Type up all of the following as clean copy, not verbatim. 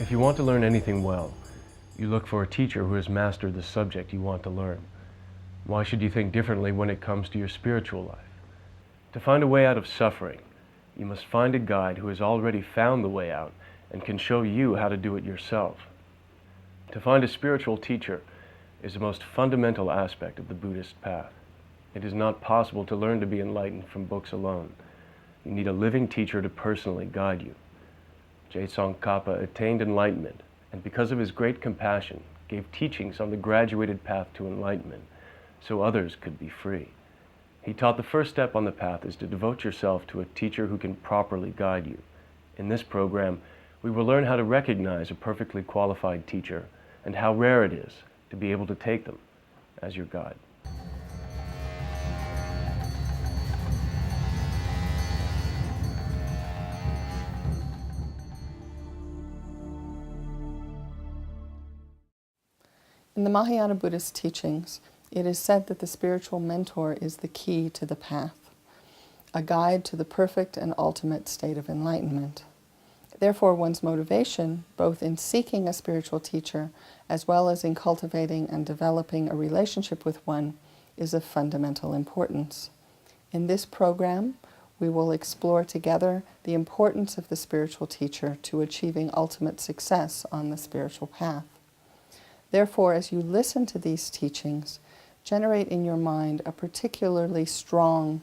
If you want to learn anything well, you look for a teacher who has mastered the subject you want to learn. Why should you think differently when it comes to your spiritual life? To find a way out of suffering, you must find a guide who has already found the way out and can show you how to do it yourself. To find a spiritual teacher is the most fundamental aspect of the Buddhist path. It is not possible to learn to be enlightened from books alone. You need a living teacher to personally guide you. Tsongkhapa attained enlightenment, and because of his great compassion, gave teachings on the graduated path to enlightenment, so others could be free. He taught the first step on the path is to devote yourself to a teacher who can properly guide you. In this program, we will learn how to recognize a perfectly qualified teacher and how rare it is to be able to take them as your guide. In the Mahayana Buddhist teachings, it is said that the spiritual mentor is the key to the path, a guide to the perfect and ultimate state of enlightenment. Therefore, one's motivation, both in seeking a spiritual teacher as well as in cultivating and developing a relationship with one, is of fundamental importance. In this program, we will explore together the importance of the spiritual teacher to achieving ultimate success on the spiritual path. Therefore, as you listen to these teachings, generate in your mind a particularly strong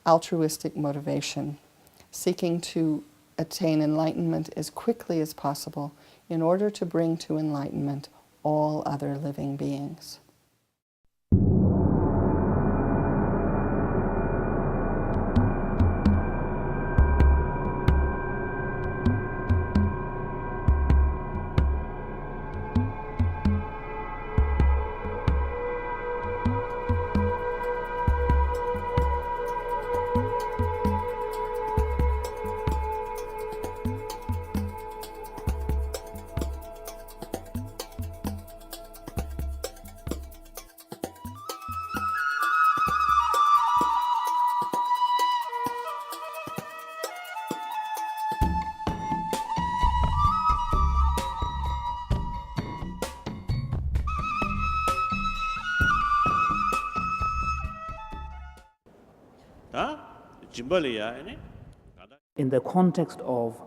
altruistic motivation, seeking to attain enlightenment as quickly as possible in order to bring to enlightenment all other living beings. In the context of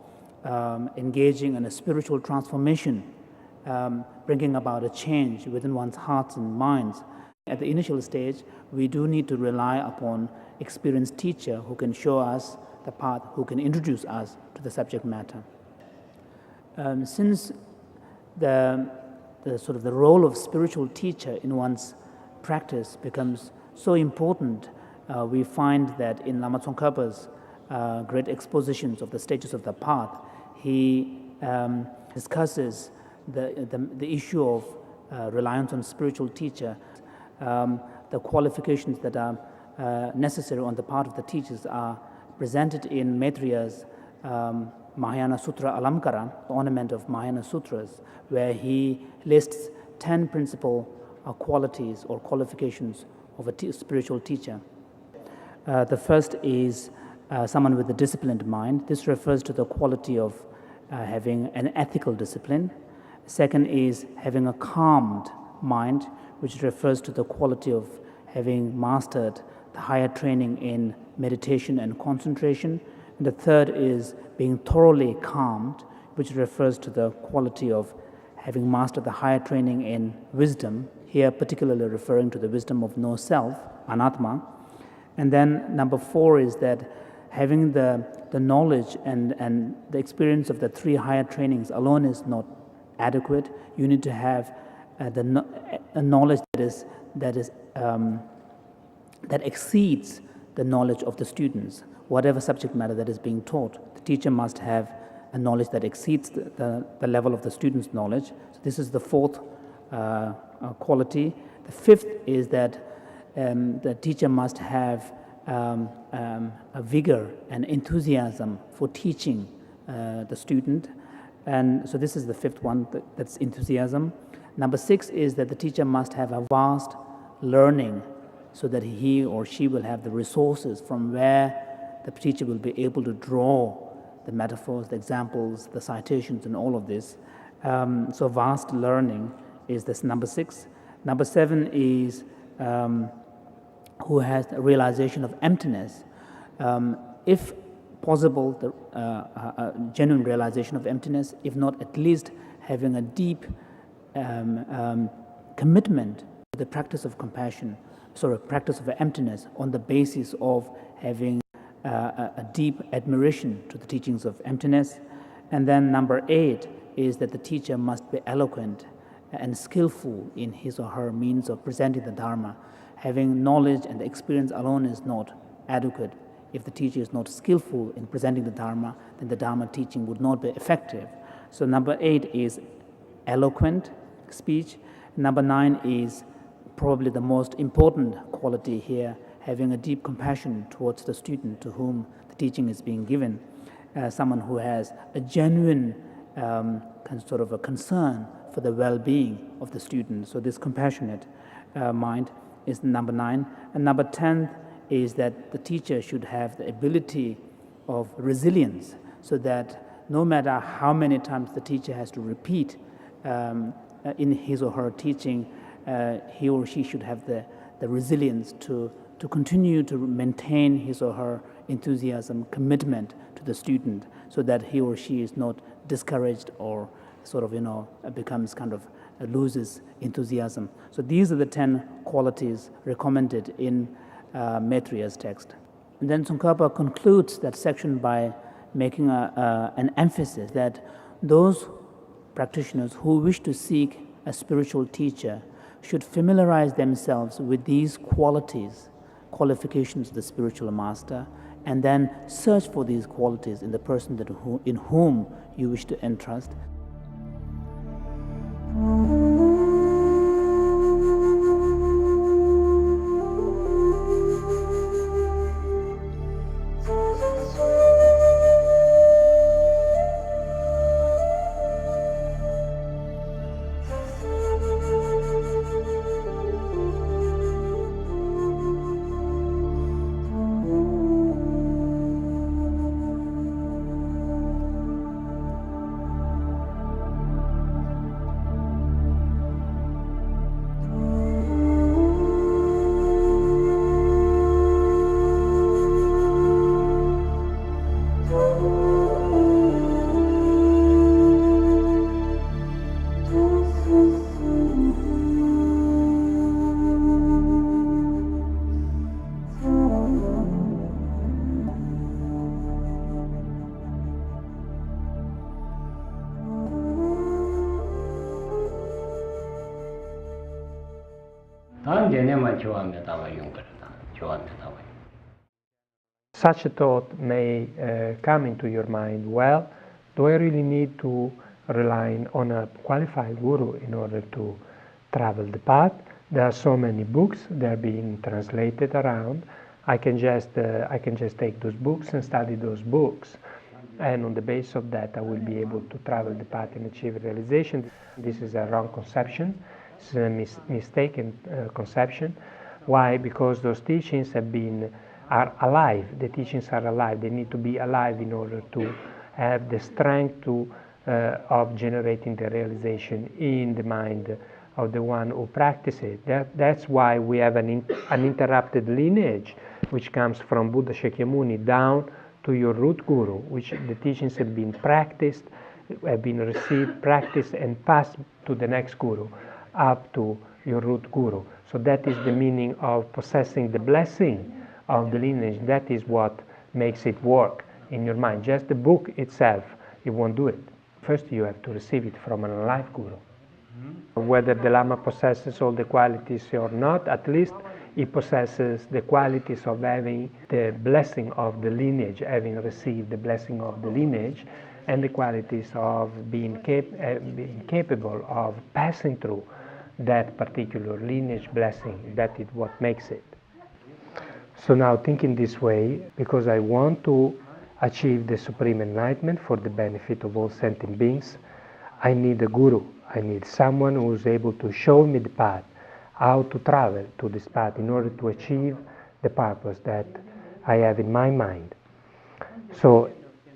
engaging in a spiritual transformation, bringing about a change within one's hearts and minds, at the initial stage, we do need to rely upon experienced teacher who can show us the path, who can introduce us to the subject matter. Since the role of spiritual teacher in one's practice becomes so important, we find that in Lama Tsongkhapa's great expositions of the stages of the path, he discusses the issue of reliance on spiritual teacher. The qualifications that are necessary on the part of the teachers are presented in Maitriya's Mahayana Sutra Alamkara, ornament of Mahayana Sutras, where he lists 10 principal qualities or qualifications of a spiritual teacher. The first is someone with a disciplined mind. This refers to the quality of having an ethical discipline. Second is having a calmed mind, which refers to the quality of having mastered the higher training in meditation and concentration. And the third is being thoroughly calmed, which refers to the quality of having mastered the higher training in wisdom, here particularly referring to the wisdom of no self, anatma. And then number 4 is that having the knowledge and the experience of the 3 higher trainings alone is not adequate. You need to have a knowledge that exceeds the knowledge of the students. Whatever subject matter that is being taught, the teacher must have a knowledge that exceeds the level of the student's knowledge. So this is the 4th quality. The 5th is that the teacher must have a vigor and enthusiasm for teaching the student. And so this is the 5th one, that's enthusiasm. Number 6 is that the teacher must have a vast learning so that he or she will have the resources from where the teacher will be able to draw the metaphors, the examples, the citations, and all of this. So vast learning is this number 6. Number 7 is who has a realization of emptiness. If possible, a genuine realization of emptiness, if not at least having a deep commitment to the practice of compassion, practice of emptiness on the basis of having a deep admiration to the teachings of emptiness. And then number 8 is that the teacher must be eloquent and skillful in his or her means of presenting the Dharma. Having knowledge and experience alone is not adequate. If the teacher is not skillful in presenting the Dharma, then the Dharma teaching would not be effective. So number 8 is eloquent speech. Number 9 is probably the most important quality here, having a deep compassion towards the student to whom the teaching is being given. Someone who has a genuine sort of a concern for the well-being of the student. So this compassionate mind is number 9. And number 10 is that the teacher should have the ability of resilience, so that no matter how many times the teacher has to repeat in his or her teaching, he or she should have the resilience to continue to maintain his or her enthusiasm, commitment to the student, so that he or she is not discouraged or becomes loses enthusiasm. So these are the 10 qualities recommended in Maitriya's text. And then Tsongkhapa concludes that section by making an emphasis that those practitioners who wish to seek a spiritual teacher should familiarize themselves with these qualifications of the spiritual master, and then search for these qualities in the person in whom you wish to entrust. Such a thought may come into your mind. Well, do I really need to rely on a qualified guru in order to travel the path? There are so many books, they're being translated around. I can just take those books and study those books, and on the basis of that I will be able to travel the path and achieve realization. This is a wrong conception. It's a mistaken conception. Why? Because those teachings are alive. The teachings are alive. They need to be alive in order to have the strength of generating the realization in the mind of the one who practices it. That's why we have an uninterrupted lineage, which comes from Buddha Shakyamuni down to your root guru, which the teachings have been practiced, have been received, practiced, and passed to the next guru, up to your root guru. So that is the meaning of possessing the blessing of the lineage. That is what makes it work in your mind. Just the book itself, it won't do it. First you have to receive it from an alive guru. Whether the Lama possesses all the qualities or not, at least he possesses the qualities of having the blessing of the lineage, having received the blessing of the lineage, and the qualities of being capable of passing through that particular lineage blessing. That is what makes it. So now, thinking this way, because I want to achieve the supreme enlightenment for the benefit of all sentient beings, I need a guru. I need someone who is able to show me the path, how to travel to this path in order to achieve the purpose that I have in my mind. So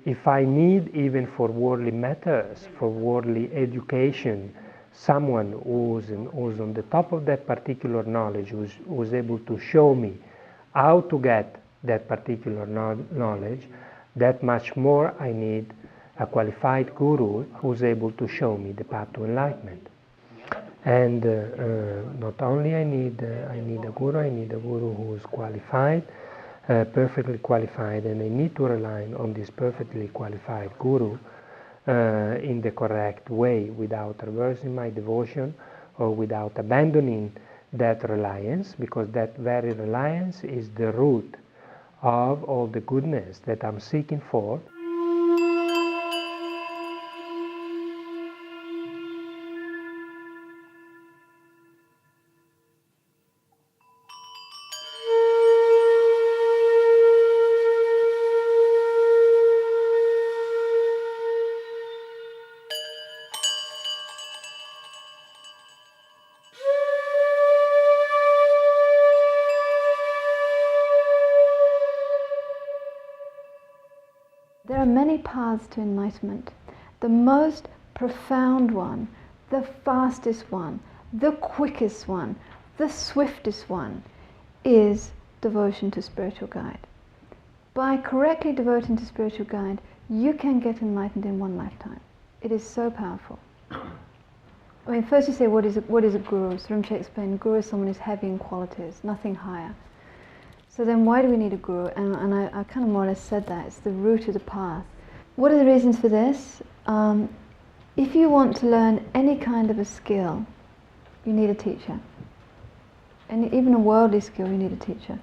If I need, even for worldly matters, for worldly education, someone who's on the top of that particular knowledge, who's able to show me how to get that particular knowledge, that much more I need a qualified guru who's able to show me the path to enlightenment. And not only I need a guru who is qualified, perfectly qualified, and I need to rely on this perfectly qualified guru in the correct way, without reversing my devotion or without abandoning that reliance, because that very reliance is the root of all the goodness that I'm seeking for. There are many paths to enlightenment. The most profound one, the fastest one, the quickest one, the swiftest one is devotion to spiritual guide. By correctly devoting to spiritual guide, you can get enlightened in one lifetime. It is so powerful. I mean, first you say, what is a guru? So Rinpoche explained, guru is someone who's heavy in qualities, nothing higher. So then why do we need a guru? And I kind of more or less said that. It's the root of the path. What are the reasons for this? If you want to learn any kind of a skill, you need a teacher. And even a worldly skill, you need a teacher.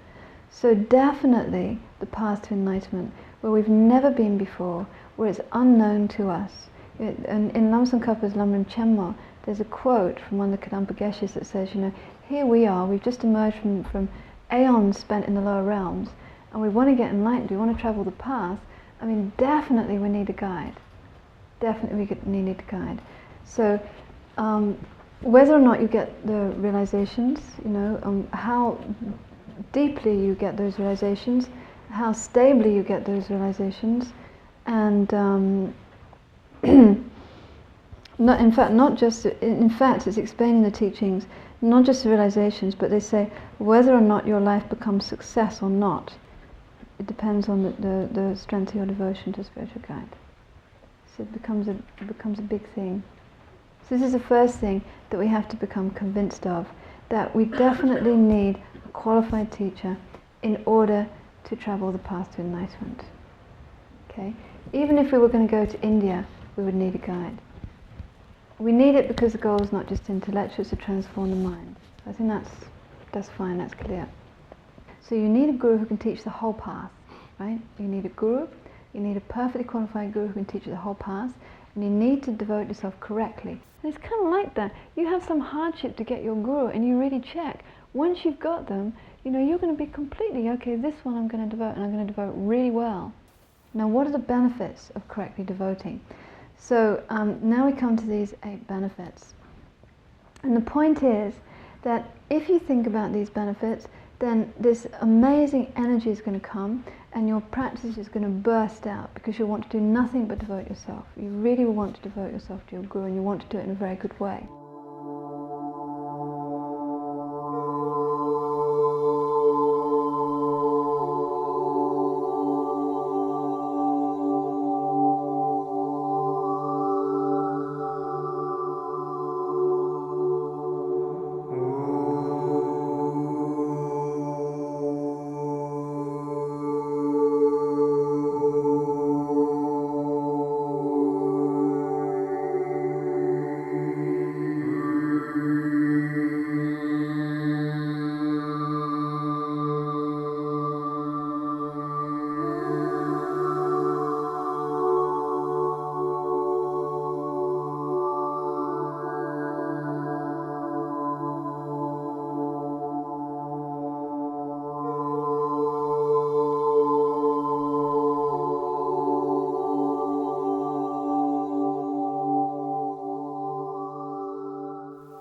So definitely the path to enlightenment, where we've never been before, where it's unknown to us. In Lama Tsongkhapa's Lamrim Chenmo, there's a quote from one of the Kadampa Geshes that says, here we are, we've just emerged from aeons spent in the lower realms, and we want to get enlightened, we want to travel the path. I mean, definitely we need a guide. Definitely we need a guide. So, whether or not you get the realizations, how deeply you get those realizations, how stably you get those realizations, and in fact, it's explaining the teachings, not just the realizations, but they say whether or not your life becomes success or not, it depends on the strength of your devotion to spiritual guide. So it becomes a big thing. So this is the first thing that we have to become convinced of, that we definitely need a qualified teacher in order to travel the path to enlightenment. Okay? Even if we were going to go to India, we would need a guide. We need it because the goal is not just intellectual, it's to transform the mind. I think that's fine, that's clear. So you need a guru who can teach the whole path, right? You need a guru, you need a perfectly qualified guru who can teach you the whole path, and you need to devote yourself correctly. And it's kind of like that. You have some hardship to get your guru, and you really check. Once you've got them, you're going to be completely, okay, this one I'm going to devote, and I'm going to devote really well. Now, what are the benefits of correctly devoting? So now we come to these 8 benefits. And the point is that if you think about these benefits, then this amazing energy is going to come, and your practice is going to burst out, because you want to do nothing but devote yourself. You really want to devote yourself to your guru, and you want to do it in a very good way.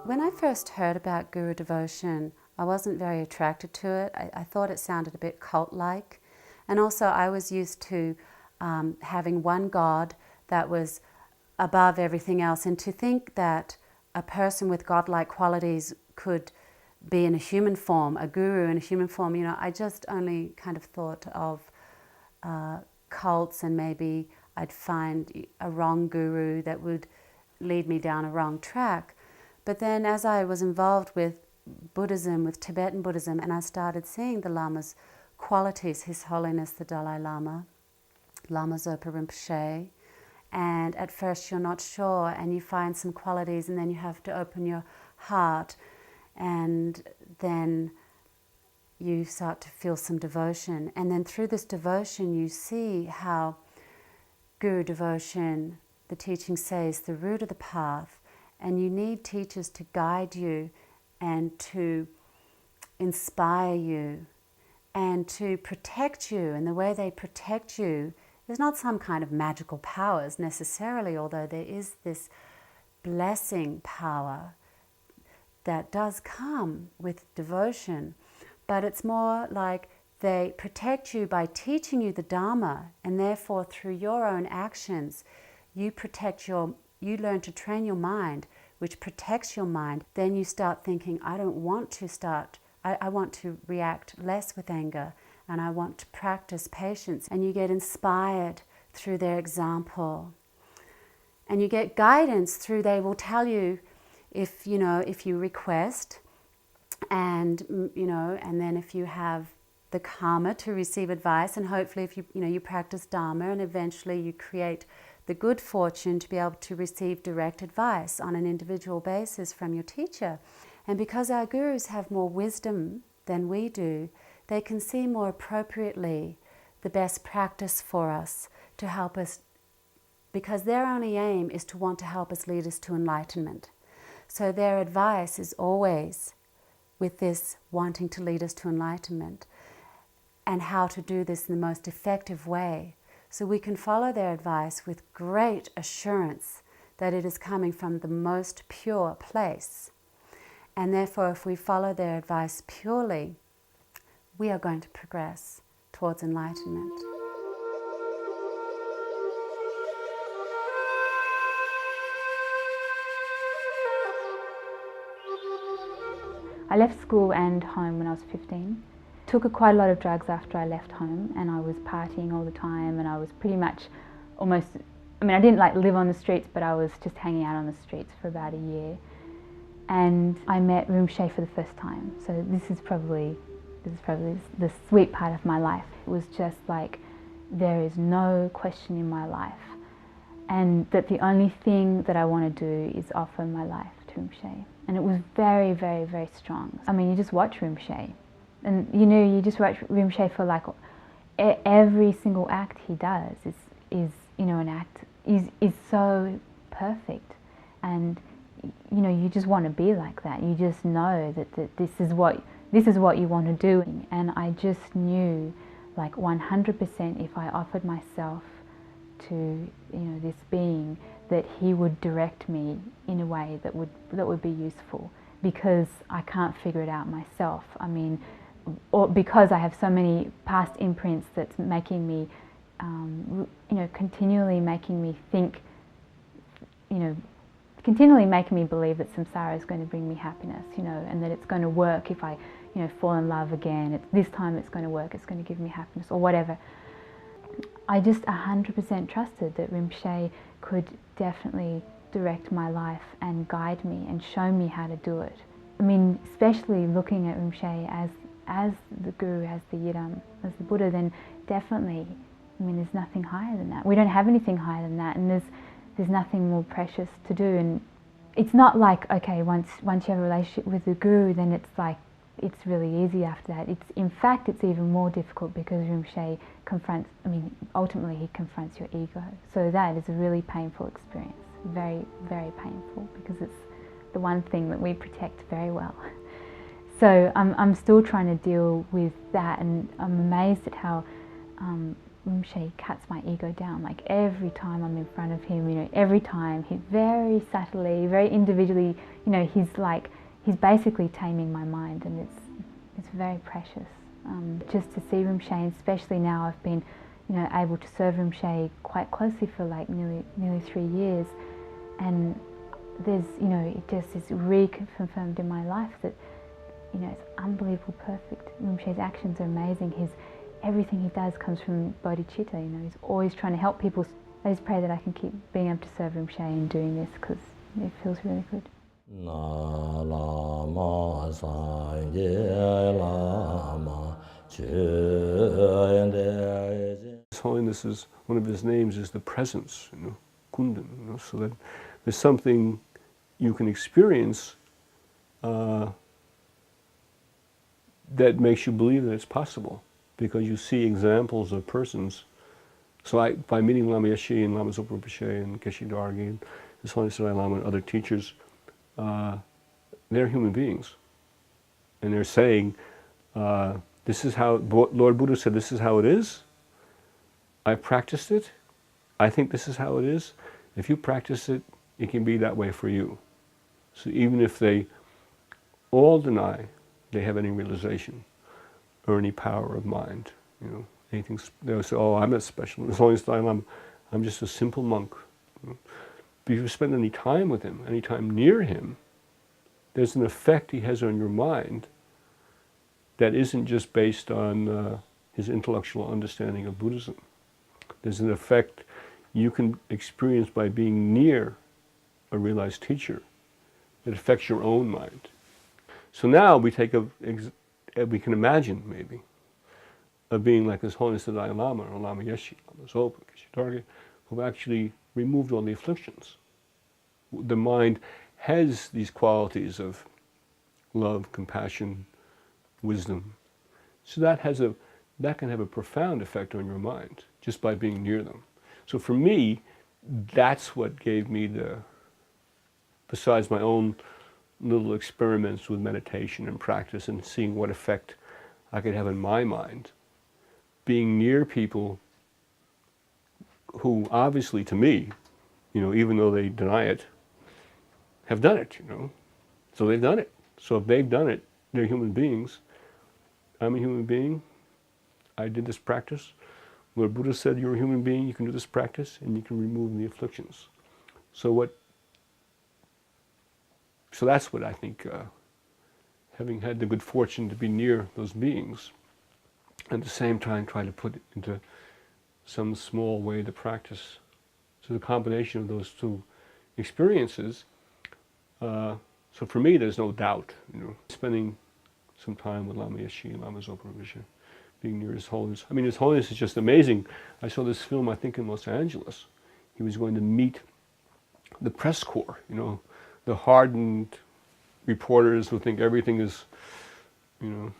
When I first heard about guru devotion, I wasn't very attracted to it. I thought it sounded a bit cult-like. And also I was used to having one God that was above everything else. And to think that a person with godlike qualities could be in a human form, a guru in a human form, I just only kind of thought of cults, and maybe I'd find a wrong guru that would lead me down a wrong track. But then as I was involved with Buddhism, with Tibetan Buddhism, and I started seeing the Lama's qualities, His Holiness the Dalai Lama, Lama Zopa Rinpoche, and at first you're not sure and you find some qualities, and then you have to open your heart, and then you start to feel some devotion. And then through this devotion you see how Guru devotion, the teaching says, the root of the path, and you need teachers to guide you and to inspire you and to protect you. And the way they protect you is not some kind of magical powers necessarily, although there is this blessing power that does come with devotion, but it's more like they protect you by teaching you the Dharma, and therefore through your own actions you learn to train your mind, which protects your mind. Then you start thinking, I want to react less with anger, and I want to practice patience. And you get inspired through their example. And you get guidance through, they will tell you if you request, and and then if you have the karma to receive advice, and hopefully if you practice Dharma, and eventually you create the good fortune to be able to receive direct advice on an individual basis from your teacher. And because our gurus have more wisdom than we do, they can see more appropriately the best practice for us to help us, because their only aim is to want to help us, lead us to enlightenment. So their advice is always with this wanting to lead us to enlightenment, and how to do this in the most effective way. So we can follow their advice with great assurance that it is coming from the most pure place. And therefore, if we follow their advice purely, we are going to progress towards enlightenment. I left school and home when I was 15. Took quite a lot of drugs after I left home, and I was partying all the time, and I was pretty much I didn't live on the streets, but I was just hanging out on the streets for about a year. And I met Rinpoche for the first time. So this is probably the sweet part of my life. It was just like, there is no question in my life, and that the only thing that I want to do is offer my life to Rinpoche. And it was very, very, very strong. You just watch Rinpoche, and you just watch Rinpoche for every single act he does is an act is so perfect, and you just want to be like that. You just know that this is what you want to do. And I just knew 100% if I offered myself to this being, that he would direct me in a way that would be useful, because I can't figure it out myself. Or because I have so many past imprints that's making me, continually making me think, continually making me believe that samsara is going to bring me happiness, and that it's going to work if I, fall in love again. This time it's going to work, it's going to give me happiness, or whatever. I just 100% trusted that Rinpoche could definitely direct my life and guide me and show me how to do it. Especially looking at Rinpoche as the Guru, as the Yidam, as the Buddha, then definitely, there's nothing higher than that. We don't have anything higher than that, and there's nothing more precious to do. And it's not like, okay, once you have a relationship with the Guru, then it's really easy after that. In fact, it's even more difficult, because Rinpoche ultimately he confronts your ego. So that is a really painful experience, very, very painful, because it's the one thing that we protect very well. So I'm still trying to deal with that, and I'm amazed at how Rinpoche cuts my ego down. Every time I'm in front of him, every time, he very subtly, very individually, he's basically taming my mind, and it's very precious. Just to see Rinpoche, especially now I've been you know, able to serve Rinpoche quite closely for like nearly 3 years, and there's, you know, it just is reconfirmed in my life that, you know, it's unbelievable, perfect. Rinpoche's actions are amazing. Everything he does comes from bodhicitta, you know, he's always trying to help people. I just pray that I can keep being able to serve Rinpoche and doing this, because it feels really good. His Holiness is, one of his names is the presence, you know, Kundan, you know, so that there's something you can experience that makes you believe that it's possible, because you see examples of persons. So by meeting Lama Yeshe and Lama Zopa Rinpoche and Geshe Dargi and His Holiness Dalai Lama and other teachers, they're human beings. And they're saying, this is how, Lord Buddha said, this is how it is. I practiced it. I think this is how it is. If you practice it, it can be that way for you. So even if they all deny they have any realization or any power of mind, you know, anything, they'll say, oh, I'm not special. As long as I'm just a simple monk. You know? But if you spend any time with him, any time near him, there's an effect he has on your mind that isn't just based on his intellectual understanding of Buddhism. There's an effect you can experience by being near a realized teacher. It affects your own mind. So now we take we can imagine maybe of being like His Holiness the Dalai Lama or Lama Yeshe, Lama Zopa, Geshe Dargi, who've actually removed all the afflictions. The mind has these qualities of love, compassion, wisdom. So that can have a profound effect on your mind just by being near them. So for me, that's what gave me besides my own little experiments with meditation and practice and seeing what effect I could have in my mind, being near people who obviously to me, you know, even though they deny it, have done it, you know. So they've done it. So if they've done it, they're human beings. I'm a human being. I did this practice. Lord Buddha said, you're a human being, you can do this practice, and you can remove the afflictions. So that's what I think, having had the good fortune to be near those beings, at the same time try to put it into some small way to practice. So the combination of those two experiences, so for me there's no doubt, you know, spending some time with Lama Yeshe and Lama Zopa Rinpoche, being near His Holiness. I mean, His Holiness is just amazing. I saw this film, I think in Los Angeles. He was going to meet the press corps, you know, the hardened reporters who think everything is, you know,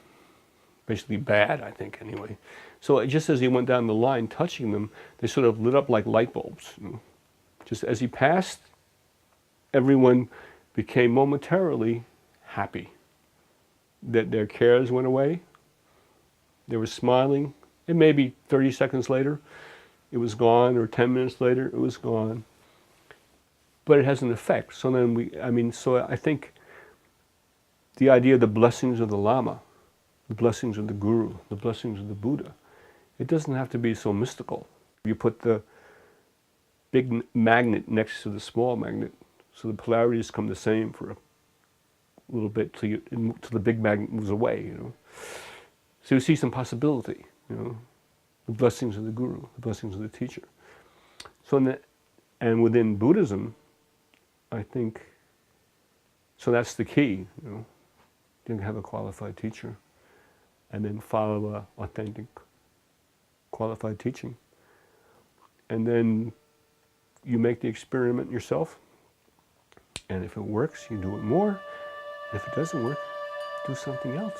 basically bad, I think, anyway. So just as he went down the line touching them, they sort of lit up like light bulbs. You know? Just as he passed, everyone became momentarily happy that their cares went away. They were smiling, and maybe 30 seconds later, it was gone, or 10 minutes later, it was gone. But it has an effect. So then so I think the idea of the blessings of the Lama, the blessings of the Guru, the blessings of the Buddha, it doesn't have to be so mystical. You put the big magnet next to the small magnet, so the polarities come the same for a little bit till the big magnet moves away, you know. So you see some possibility, you know, the blessings of the Guru, the blessings of the teacher. So and within Buddhism, I think, so that's the key, you know. You can have a qualified teacher and then follow a authentic, qualified teaching. And then you make the experiment yourself, and if it works, you do it more. If it doesn't work, do something else.